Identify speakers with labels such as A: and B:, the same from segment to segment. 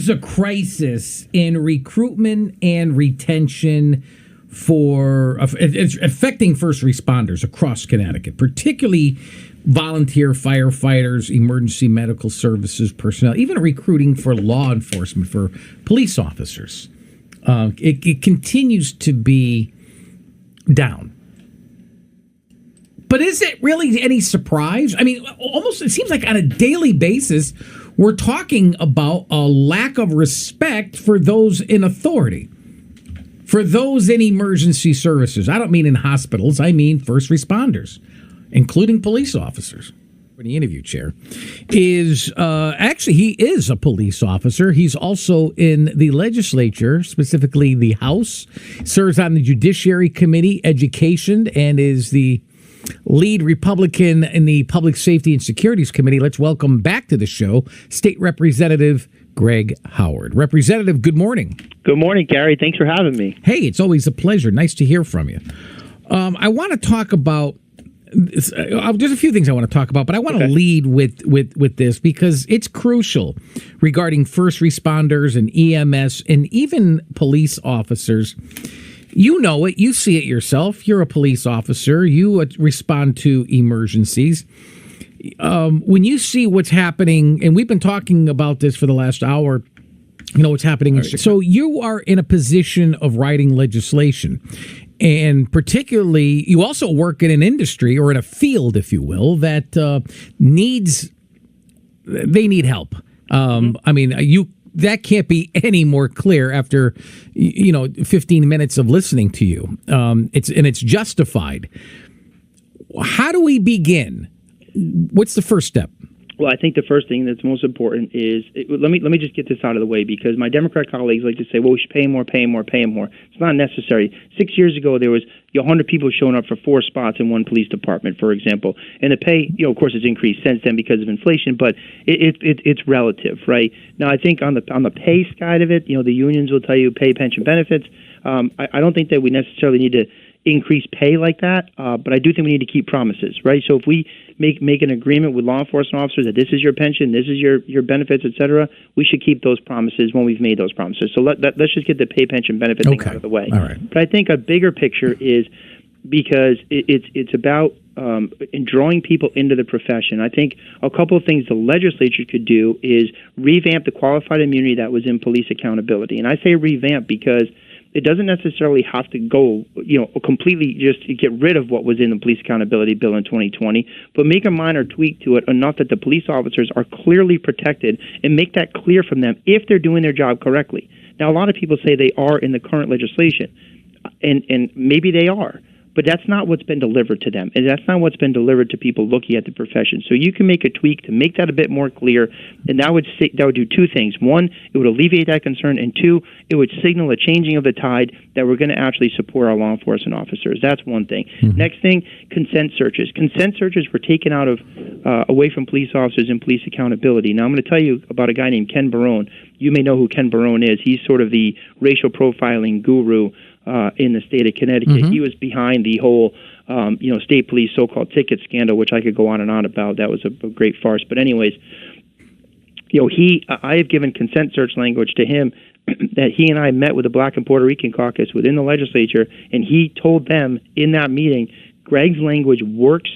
A: There's a crisis in recruitment and retention it's affecting first responders across Connecticut, particularly volunteer firefighters, emergency medical services personnel, even recruiting for law enforcement, for police officers. It continues to be down. But is it really any surprise? I mean, almost it seems like on a daily basis, we're talking about a lack of respect for those in authority, for those in emergency services. I don't mean in hospitals. I mean first responders, including police officers. The interview chair is actually he is a police officer. He's also in the legislature, specifically the House, serves on the Judiciary Committee, Education, and is the lead Republican in the Public Safety and Securities Committee. Let's welcome back to the show State Representative Greg Howard. Representative, good morning.
B: Good morning, Gary. Thanks for having me.
A: Hey, it's always a pleasure. Nice to hear from you. I want to talk about there's a few things I want to talk about, but I want to lead with this because it's crucial regarding first responders and EMS and even police officers. You know it. You see it yourself. You're a police officer. You respond to emergencies. When you see what's happening, and we've been talking about this for the last hour, you know what's happening. Right. So you are in a position of writing legislation. And particularly, you also work in an industry or in a field, if you will, that need help. I mean, that can't be any more clear after 15 minutes of listening to you. It's justified. How do we begin? What's the first step?
B: Well, I think the first thing that's most important is let me just get this out of the way, because my Democrat colleagues like to say, well, we should pay more. It's not necessary. 6 years ago, there was 100 people showing up for 4 spots in one police department, for example, and the pay, of course, has increased since then because of inflation, but it's relative, right? Now, I think on the pay side of it, the unions will tell you pay, pension, benefits. I don't think that we necessarily need to increase pay like that, but I do think we need to keep promises, right? So if we make an agreement with law enforcement officers that this is your pension, this is your benefits, et cetera, we should keep those promises when we've made those promises. So let's just get the pay, pension, benefit thing out of the way.
A: All right.
B: But I think a bigger picture is because it's about drawing people into the profession. I think a couple of things the legislature could do is revamp the qualified immunity that was in police accountability. And I say revamp because it doesn't necessarily have to go, completely just get rid of what was in the police accountability bill in 2020, but make a minor tweak to it enough that the police officers are clearly protected and make that clear from them if they're doing their job correctly. Now, a lot of people say they are in the current legislation, and maybe they are, but that's not what's been delivered to them, and that's not what's been delivered to people looking at the profession. So you can make a tweak to make that a bit more clear, and that would do 2 things. 1, it would alleviate that concern, and 2, it would signal a changing of the tide that we're going to actually support our law enforcement officers. That's one thing. Mm-hmm. Next thing, consent searches. Consent searches were taken out of away from police officers and police accountability. Now I'm going to tell you about a guy named Ken Barone. You may know who Ken Barone is. He's sort of the racial profiling guru in the state of Connecticut. Mm-hmm. He was behind the whole, state police so-called ticket scandal, which I could go on and on about. That was a great farce. But anyways, I have given consent search language to him that he and I met with the Black and Puerto Rican caucus within the legislature, and he told them in that meeting, Greg's language works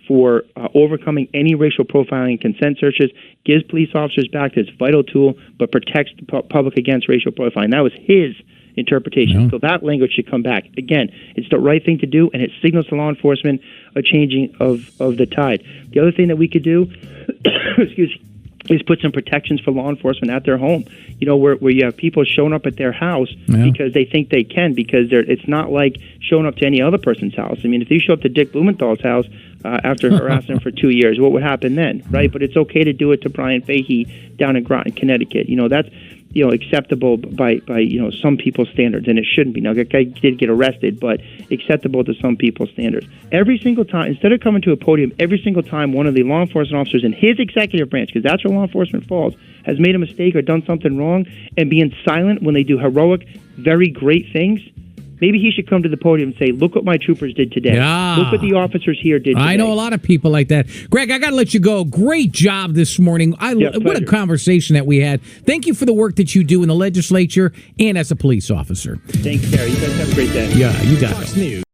B: for overcoming any racial profiling and consent searches, gives police officers back this vital tool, but protects the public against racial profiling. That was his interpretation. Yeah. So that language should come back. Again, it's the right thing to do, and it signals to law enforcement a changing of the tide. The other thing that we could do, is put some protections for law enforcement at their home. Where you have people showing up at their house because they think they can, because it's not like showing up to any other person's house. I mean, if you show up to Dick Blumenthal's house after harassing him for 2 years, what would happen then, right? But it's okay to do it to Brian Fahey down in Groton, Connecticut. That's acceptable by some people's standards, and it shouldn't be. Now, that guy did get arrested, but acceptable to some people's standards. Every single time, instead of coming to a podium, every single time one of the law enforcement officers in his executive branch, because that's where law enforcement falls, has made a mistake or done something wrong, and being silent when they do heroic, very great things, maybe he should come to the podium and say, look what my troopers did today.
A: Yeah.
B: Look what the officers here did today.
A: I know a lot of people like that. Greg, I got to let you go. Great job this morning. What a conversation that we had. Thank you for the work that you do in the legislature and as a police officer.
B: Thanks, Gary. You guys have a great day.
A: Yeah, you got it.